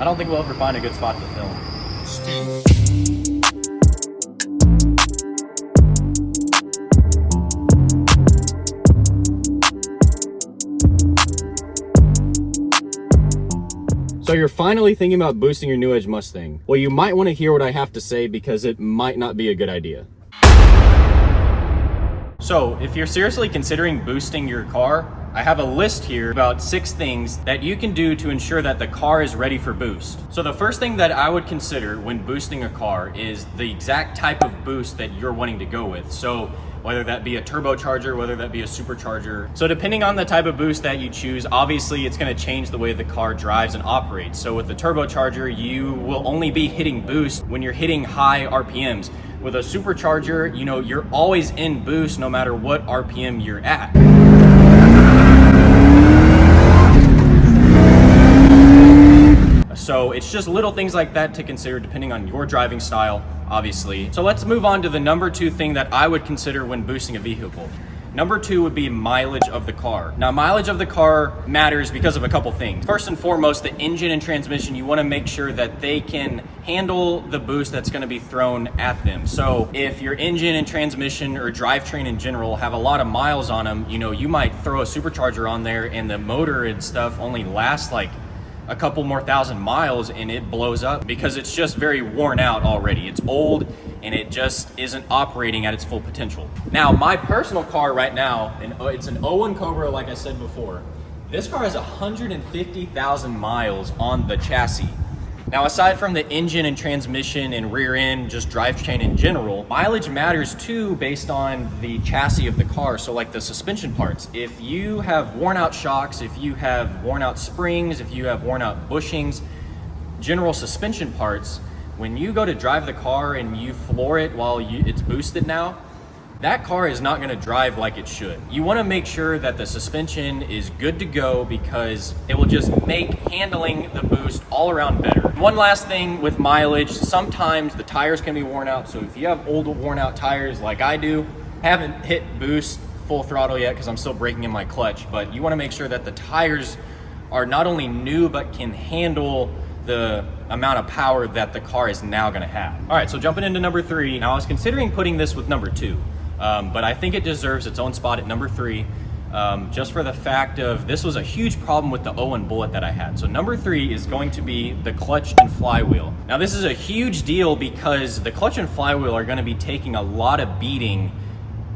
don't think we'll ever find a good spot to film. So you're finally thinking about boosting your New Edge Mustang. Well, you might want to hear what I have to say because it might not be a good idea. So if you're seriously considering boosting your car, I have a list here about 6 things that you can do to ensure that the car is ready for boost. So the first thing that I would consider when boosting a car is the exact type of boost that you're wanting to go with. So whether that be a turbocharger, whether that be a supercharger. So depending on the type of boost that you choose, obviously it's going to change the way the car drives and operates. So with the turbocharger, you will only be hitting boost when you're hitting high RPMs. With a supercharger, you know, you're always in boost no matter what RPM you're at. So it's just little things like that to consider depending on your driving style, obviously. So let's move on to the number 2 thing that I would consider when boosting a vehicle. Number 2 would be mileage of the car. Now, mileage of the car matters because of a couple things. First and foremost, the engine and transmission, you want to make sure that they can handle the boost that's going to be thrown at them. So if your engine and transmission or drivetrain in general have a lot of miles on them, you know, you might throw a supercharger on there and the motor and stuff only lasts like a couple more thousand miles and it blows up because it's just very worn out already. It's old and it just isn't operating at its full potential. Now, my personal car right now, it's an 01 Cobra, like I said before. This car has 150,000 miles on the chassis. Now, aside from the engine and transmission and rear end, just drivetrain in general, mileage matters too based on the chassis of the car. So like the suspension parts, if you have worn out shocks, if you have worn out springs, if you have worn out bushings, general suspension parts, when you go to drive the car and you floor it while it's boosted now, that car is not going to drive like it should. You want to make sure that the suspension is good to go because it will just make handling the boost all around better. One last thing with mileage, sometimes the tires can be worn out. So if you have old worn out tires like I do, haven't hit boost full throttle yet because I'm still braking in my clutch, but you want to make sure that the tires are not only new but can handle the amount of power that the car is now going to have. All right, so jumping into number 3. Now I was considering putting this with number 2. But I think it deserves its own spot at number 3, just for the fact of this was a huge problem with the 01 Bullet that I had. So number 3 is going to be the clutch and flywheel. Now this is a huge deal because the clutch and flywheel are going to be taking a lot of beating,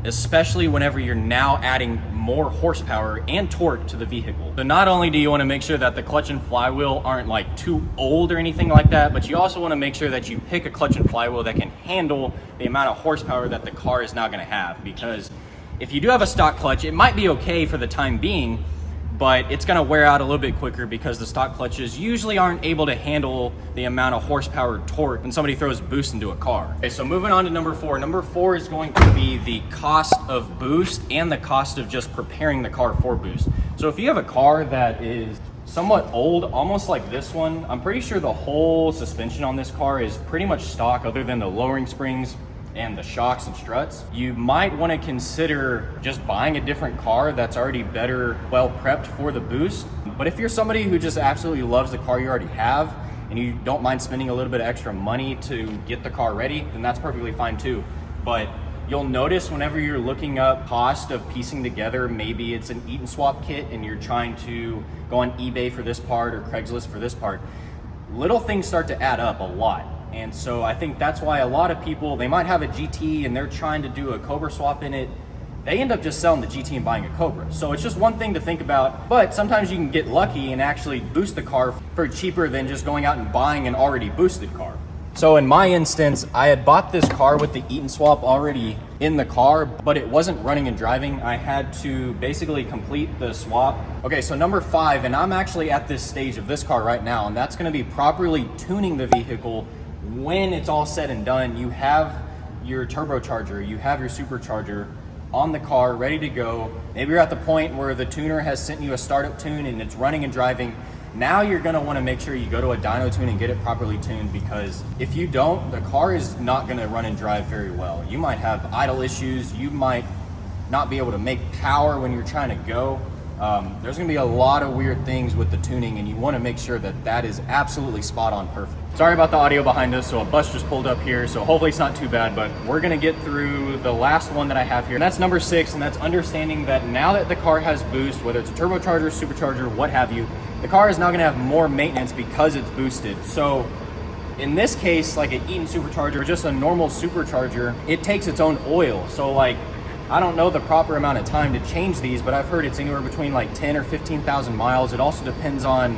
especially whenever you're now adding more horsepower and torque to the vehicle. So not only do you want to make sure that the clutch and flywheel aren't like too old or anything like that, but you also want to make sure that you pick a clutch and flywheel that can handle the amount of horsepower that the car is now going to have. Because if you do have a stock clutch, it might be okay for the time being, but it's going to wear out a little bit quicker because the stock clutches usually aren't able to handle the amount of horsepower torque when somebody throws boost into a car. Okay, so moving on to number 4. Number 4 is going to be the cost of boost and the cost of just preparing the car for boost. So if you have a car that is somewhat old, almost like this one, I'm pretty sure the whole suspension on this car is pretty much stock other than the lowering springs and the shocks and struts. You might want to consider just buying a different car that's already better, well prepped for the boost. But if you're somebody who just absolutely loves the car you already have and you don't mind spending a little bit of extra money to get the car ready, then that's perfectly fine too. But you'll notice whenever you're looking up cost of piecing together, maybe it's an Eat and Swap kit and you're trying to go on eBay for this part or Craigslist for this part, little things start to add up a lot. And so I think that's why a lot of people, they might have a GT and they're trying to do a Cobra swap in it. They end up just selling the GT and buying a Cobra. So it's just one thing to think about, but sometimes you can get lucky and actually boost the car for cheaper than just going out and buying an already boosted car. So in my instance, I had bought this car with the Eat and Swap already in the car, but it wasn't running and driving. I had to basically complete the swap. Okay, so number 5, and I'm actually at this stage of this car right now, and that's gonna be properly tuning the vehicle. When it's all said and done, you have your turbocharger, you have your supercharger on the car ready to go. Maybe you're at the point where the tuner has sent you a startup tune and it's running and driving. Now you're going to want to make sure you go to a dyno tune and get it properly tuned, because if you don't, the car is not going to run and drive very well. You might have idle issues, you might not be able to make power when you're trying to go. There's gonna be a lot of weird things with the tuning, and you wanna make sure that that is absolutely spot on perfect. Sorry about the audio behind us, so a bus just pulled up here, so hopefully it's not too bad, but we're gonna get through the last one that I have here. And that's number 6, and that's understanding that now that the car has boost, whether it's a turbocharger, supercharger, what have you, the car is now gonna have more maintenance because it's boosted. So in this case, like an Eaton supercharger or just a normal supercharger, it takes its own oil. So like, I don't know the proper amount of time to change these, but I've heard it's anywhere between like 10 or 15,000 miles. It also depends on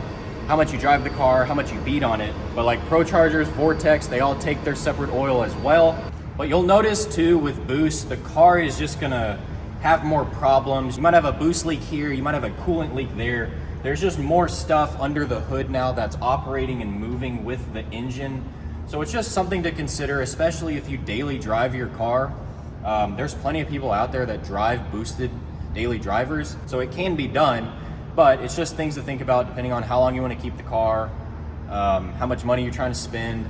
how much you drive the car, how much you beat on it. But like Prochargers, Vortex, they all take their separate oil as well. But you'll notice too with boost, the car is just gonna have more problems. You might have a boost leak here, you might have a coolant leak there. There's just more stuff under the hood now that's operating and moving with the engine. So it's just something to consider, especially if you daily drive your car. There's plenty of people out there that drive boosted daily drivers, so it can be done, but it's just things to think about depending on how long you want to keep the car, how much money you're trying to spend,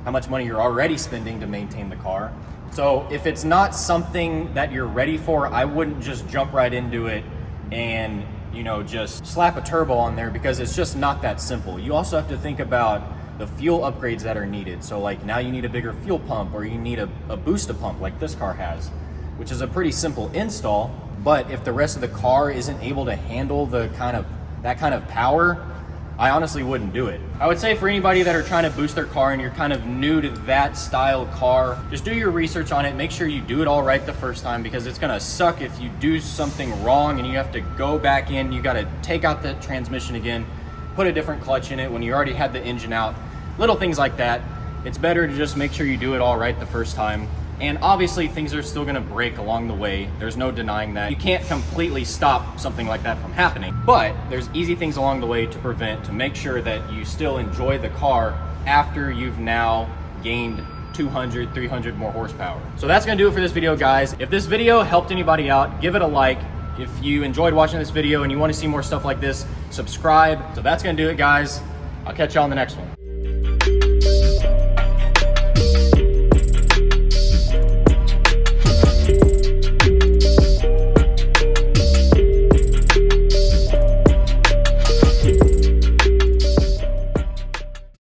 how much money you're already spending to maintain the car. So if it's not something that you're ready for, I wouldn't just jump right into it and, you know, just slap a turbo on there, because it's just not that simple. You also have to think about the fuel upgrades that are needed. So like now you need a bigger fuel pump, or you need a booster pump like this car has, which is a pretty simple install. But if the rest of the car isn't able to handle that kind of power, I honestly wouldn't do it. I would say for anybody that are trying to boost their car and you're kind of new to that style car, just do your research on it. Make sure you do it all right the first time, because it's gonna suck if you do something wrong and you have to go back in, you gotta take out the transmission again, put a different clutch in it when you already had the engine out. Little things like that. It's better to just make sure you do it all right the first time. And obviously things are still gonna break along the way. There's no denying that. You can't completely stop something like that from happening, but there's easy things along the way to prevent, to make sure that you still enjoy the car after you've now gained 200, 300 more horsepower. So that's gonna do it for this video, guys. If this video helped anybody out, give it a like. If you enjoyed watching this video and you wanna see more stuff like this, subscribe. So that's gonna do it, guys. I'll catch y'all on the next one.